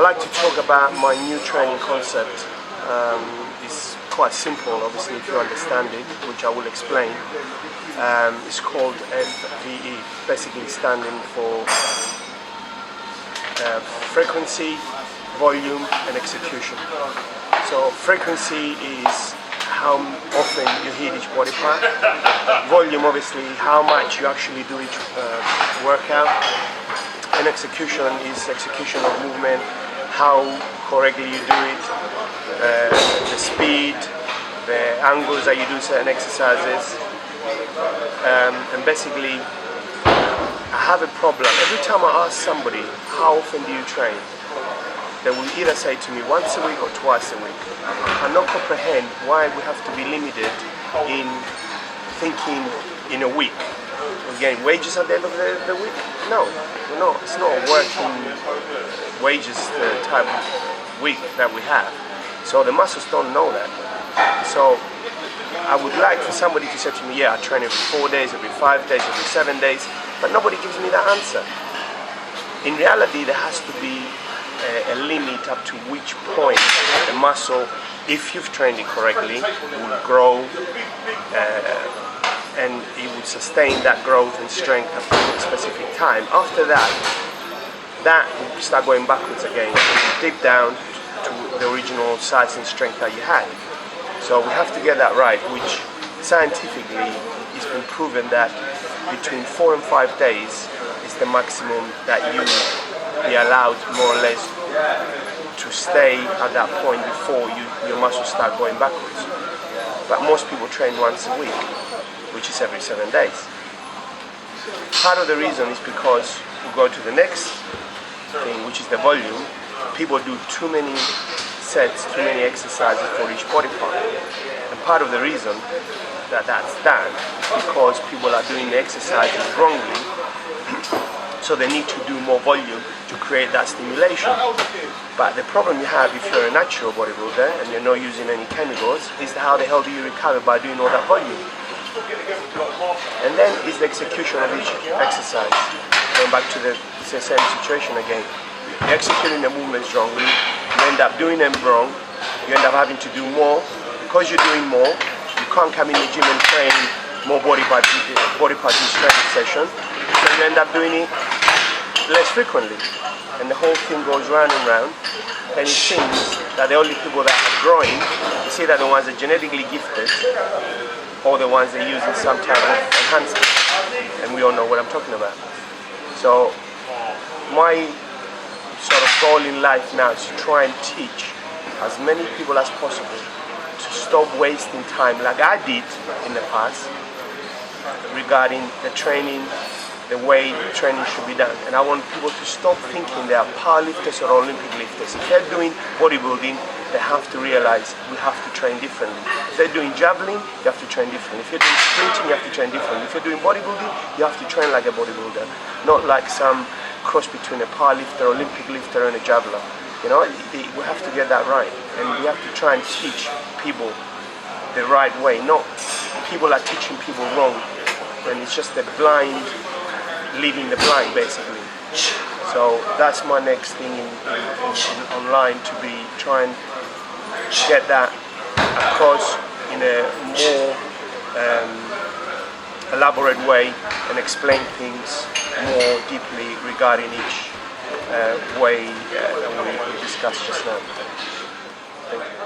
like to talk about my new training concept. It's quite simple, obviously, if you understand it, which I will explain. It's called FVE, basically standing for frequency, volume and execution. So frequency is how often you hit each body part. Volume, obviously, how much you actually do each workout. And execution is execution of movement, how correctly you do it, the speed, the angles that you do certain exercises. And basically, I have a problem. Every time I ask somebody, how often do you train? They will either say to me once a week or twice a week. I cannot comprehend why we have to be limited in thinking in a week. We're getting wages at the end of the week? No, we're not. It's not a working wages type of week that we have. So the muscles don't know that. So I would like for somebody to say to me, yeah, I train every 4 days, every 5 days, every 7 days, but nobody gives me that answer. In reality, there has to be a limit up to which point the muscle, if you've trained it correctly, will grow and it will sustain that growth and strength at a specific time. After that will start going backwards again and you dip down to the original size and strength that you had. So we have to get that right, which scientifically it's been proven that between 4 and 5 days is the maximum that you be allowed more or less to stay at that point before your muscles start going backwards. But most people train once a week, which is every 7 days. Part of the reason is because we go to the next thing, which is the volume. People do too many sets, too many exercises for each body part. And part of the reason that that's done is because people are doing the exercises wrongly. So they need to do more volume to create that stimulation. But the problem you have if you're a natural bodybuilder and you're not using any chemicals is how the hell do you recover by doing all that volume? And then is the execution of each exercise. Going back to the same situation again. You're executing the movements wrongly, you end up doing them wrong, you end up having to do more. Because you're doing more, you can't come in the gym and train more body part in strength session. So you end up doing it less frequently, and the whole thing goes round and round, and it seems that the only people that are growing, you see that the ones that are genetically gifted, or the ones that are using some type of enhancement, and we all know what I'm talking about. So my sort of goal in life now is to try and teach as many people as possible to stop wasting time like I did in the past regarding the training, the way training should be done. And I want people to stop thinking they are powerlifters or Olympic lifters. If they're doing bodybuilding, they have to realize we have to train differently. If they're doing javelin, you have to train differently. If you're doing sprinting, you have to train differently. If you're doing bodybuilding, you have to train like a bodybuilder, not like some cross between a powerlifter, Olympic lifter and a javeler. You know, we have to get that right. And we have to try and teach people the right way, not people are teaching people wrong. And it's just a blind leading the blind, basically. So that's my next thing in online, to be trying to get that across in a more elaborate way and explain things more deeply regarding each way that we discussed just now. Thank you.